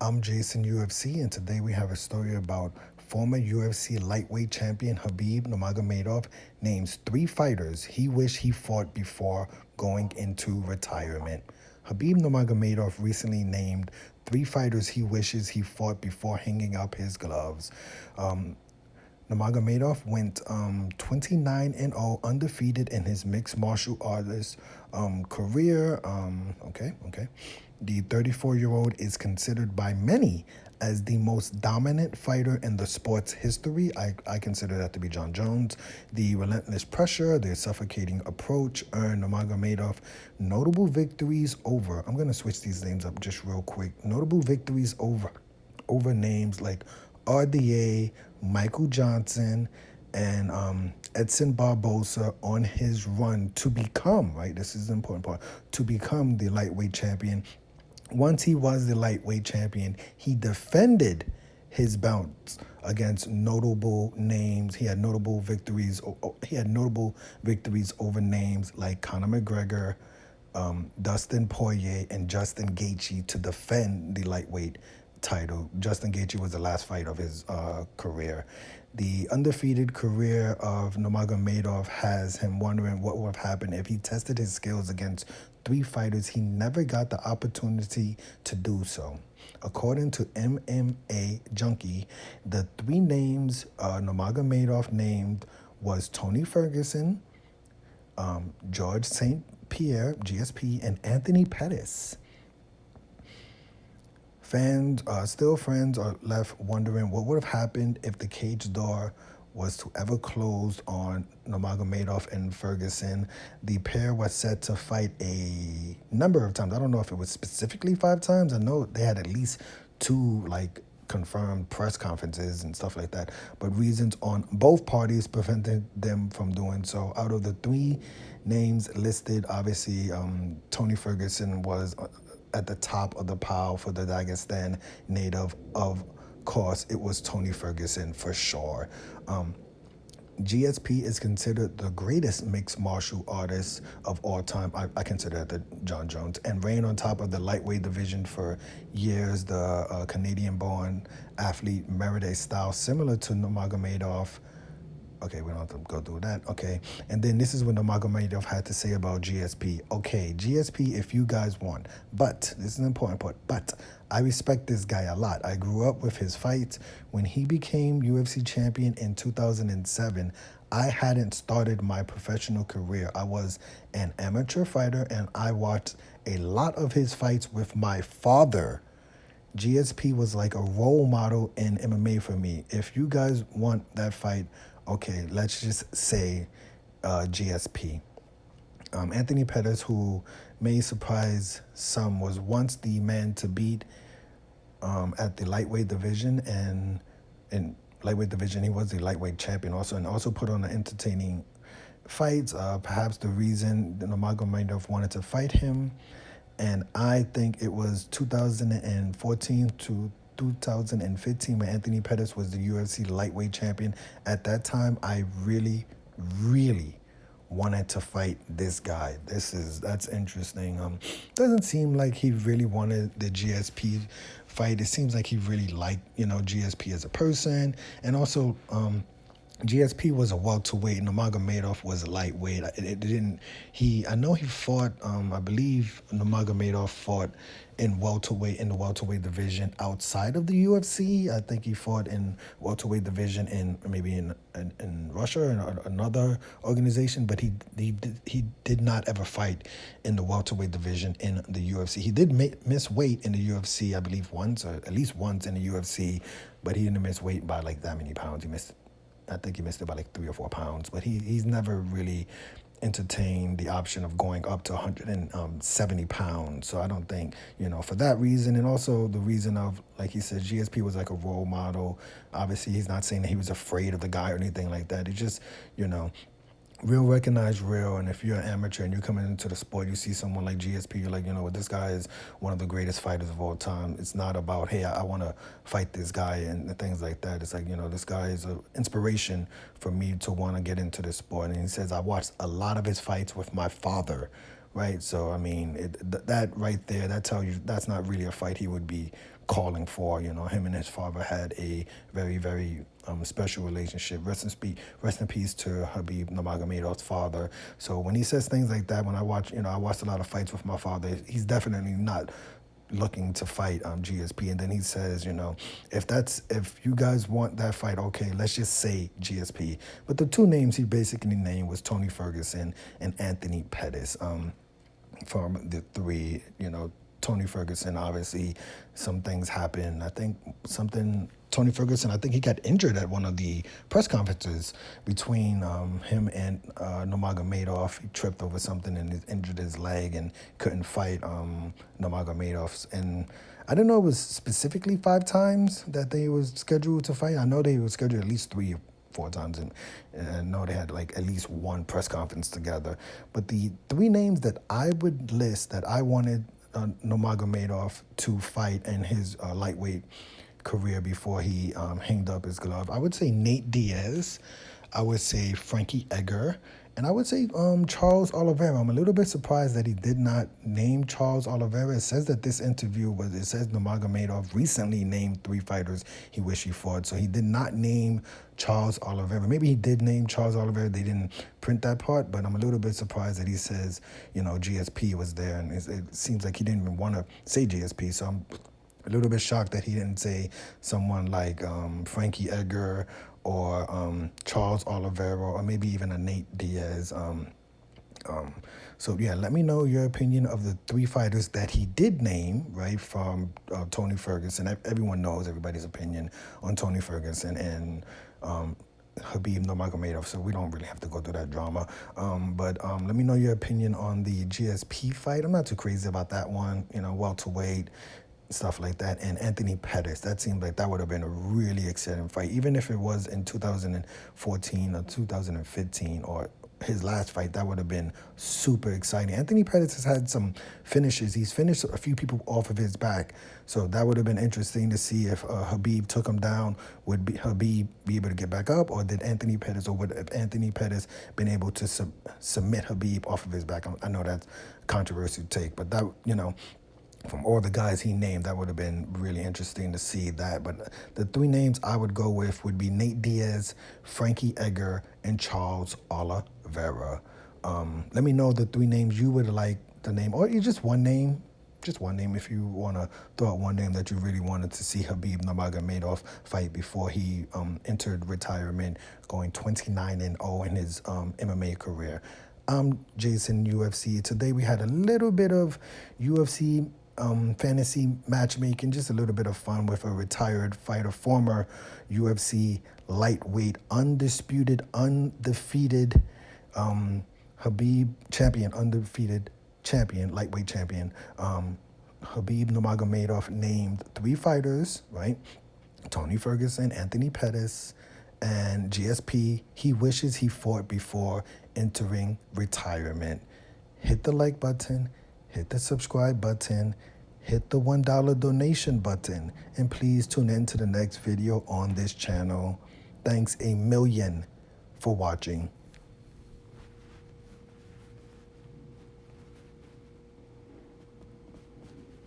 I'm Jason UFC, and today we have a story about former UFC lightweight champion Khabib Nurmagomedov names 3 fighters he wished he fought before going into retirement. Khabib Nurmagomedov recently named 3 fighters he wishes he fought before hanging up his gloves. Um, Nurmagomedov went 29-0, undefeated in his mixed martial artist career. Okay. The 34-year-old is considered by many as the most dominant fighter in the sport's history. I consider that to be John Jones. The relentless pressure, the suffocating approach earned Nurmagomedov notable victories over. I'm going to switch these names up just real quick. Notable victories over names like RDA, Michael Johnson, and Edson Barbosa on his run to become, right, this is the important part, to become the lightweight champion. Once he was the lightweight champion, he defended his belts against notable names. He had notable victories. He had notable victories over names like Conor McGregor, Dustin Poirier, and Justin Gaethje to defend the lightweight title. Justin Gaethje was the last fight of his career. The undefeated career of Nurmagomedov has him wondering what would have happened if he tested his skills against 3 fighters he never got the opportunity to do so. According to MMA Junkie, the 3 names Nurmagomedov named was Tony Ferguson, George St. Pierre, GSP, and Anthony Pettis. Fans, still friends, are left wondering what would have happened if the cage door was to ever close on Nurmagomedov and Ferguson. The pair was set to fight a number of times. I don't know if it was specifically 5 times. I know they had at least 2 confirmed press conferences and stuff like that, but reasons on both parties prevented them from doing so. Out of the 3 names listed, obviously Tony Ferguson was at the top of the pile for the Dagestan native. Of course, it was Tony Ferguson for sure. GSP is considered the greatest mixed martial artist of all time. I consider that the John Jones, and reigned on top of the lightweight division for years. The Canadian-born athlete married a style similar to Nurmagomedov. Okay, we don't have to go through that. Okay, and then this is what Nurmagomedov had to say about GSP. Okay, GSP, if you guys want, but this is an important part, but I respect this guy a lot. I grew up with his fights. When he became UFC champion in 2007, I hadn't started my professional career. I was an amateur fighter, and I watched a lot of his fights with my father. GSP was like a role model in MMA for me. If you guys want that fight, okay, let's just say GSP. Anthony Pettis, who may surprise some, was once the man to beat at the lightweight division, and in lightweight division he was the lightweight champion also, and also put on an entertaining fights. Perhaps the reason Nurmagomedov wanted to fight him, and I think it was 2014 to 2015 when Anthony Pettis was the UFC lightweight champion. At that time, I really wanted to fight this guy. That's interesting. Doesn't seem like he really wanted the GSP fight. It seems like he really liked, GSP as a person, and also GSP was a welterweight. Nurmagomedov was a lightweight. I know he fought. I believe Nurmagomedov fought in the welterweight division outside of the UFC. I think he fought in welterweight division in Russia or another organization. But he did not ever fight in the welterweight division in the UFC. He did miss weight in the UFC, I believe once, or at least once in the UFC, but he didn't miss weight by that many pounds. I think he missed it by 3 or 4 pounds, but he's never really entertained the option of going up to 170 pounds. So I don't think, for that reason, and also the reason of, like he said, GSP was like a role model. Obviously, he's not saying that he was afraid of the guy or anything like that. It's just, real recognize real. And if you're an amateur and you're coming into the sport, you see someone like GSP, you're like, this guy is one of the greatest fighters of all time. It's not about, hey, I want to fight this guy and things like that. It's like, this guy is an inspiration for me to want to get into this sport. And he says, I watched a lot of his fights with my father. right? So I mean, that right there, that tells you that's not really a fight he would be calling for. You know, him and his father had a very, very special relationship. Rest in peace to Khabib Nurmagomedov's father. So when he says things like that, when I watch, I watched a lot of fights with my father. He's definitely not looking to fight GSP. And then he says, if you guys want that fight, okay, let's just say GSP. But the two names he basically named was Tony Ferguson and Anthony Pettis. From the three, Tony Ferguson, obviously, some things happened. I think Tony Ferguson, I think he got injured at one of the press conferences between him and Nurmagomedov. He tripped over something and injured his leg and couldn't fight Nurmagomedov. And I didn't know it was specifically 5 times that they was scheduled to fight. I know they were scheduled at least 3 or 4 times, and I know they had like at least one press conference together. But the 3 names that I would list that I wanted Nurmagomedov to fight in his lightweight career before he hanged up his glove, I would say Nate Diaz, I would say Frankie Edgar, and I would say Charles Oliveira. I'm a little bit surprised that he did not name Charles Oliveira. It says that this interview it says Nurmagomedov recently named 3 fighters he wished he fought. So he did not name Charles Oliveira. Maybe he did name Charles Oliveira. They didn't print that part, but I'm a little bit surprised that he says, GSP was there. And it seems like he didn't even want to say GSP. So I'm a little bit shocked that he didn't say someone like Frankie Edgar or Charles Oliveira, or maybe even a Nate Diaz. So yeah, let me know your opinion of the 3 fighters that he did name, right, from Tony Ferguson. Everyone knows everybody's opinion on Tony Ferguson and Khabib Nurmagomedov, so we don't really have to go through that drama. But let me know your opinion on the GSP fight. I'm not too crazy about that one, welterweight, stuff like that. And Anthony Pettis, that seemed like that would have been a really exciting fight, even if it was in 2014 or 2015 or his last fight. That would have been super exciting. Anthony Pettis has had some finishes. He's finished a few people off of his back, so that would have been interesting to see if Khabib took him down. Would Khabib be able to get back up, or did Anthony Pettis, or would Anthony Pettis been able to submit Khabib off of his back? I know that's a controversial take, but that, from all the guys he named, that would have been really interesting to see that. But the 3 names I would go with would be Nate Diaz, Frankie Edgar, and Charles Oliveira. Let me know the 3 names you would like to name, or just one name. Just one name if you want to throw out one name that you really wanted to see Khabib Nurmagomedov fight before he entered retirement, going 29-0 in his MMA career. I'm Jason UFC. Today we had a little bit of UFC fantasy matchmaking, just a little bit of fun with a retired fighter, former UFC lightweight, undefeated Khabib champion, lightweight champion. Khabib Nurmagomedov named 3 fighters, right? Tony Ferguson, Anthony Pettis, and GSP. He wishes he fought before entering retirement. Hit the like button, hit the subscribe button, hit the $1 donation button, and please tune in to the next video on this channel. Thanks a million for watching.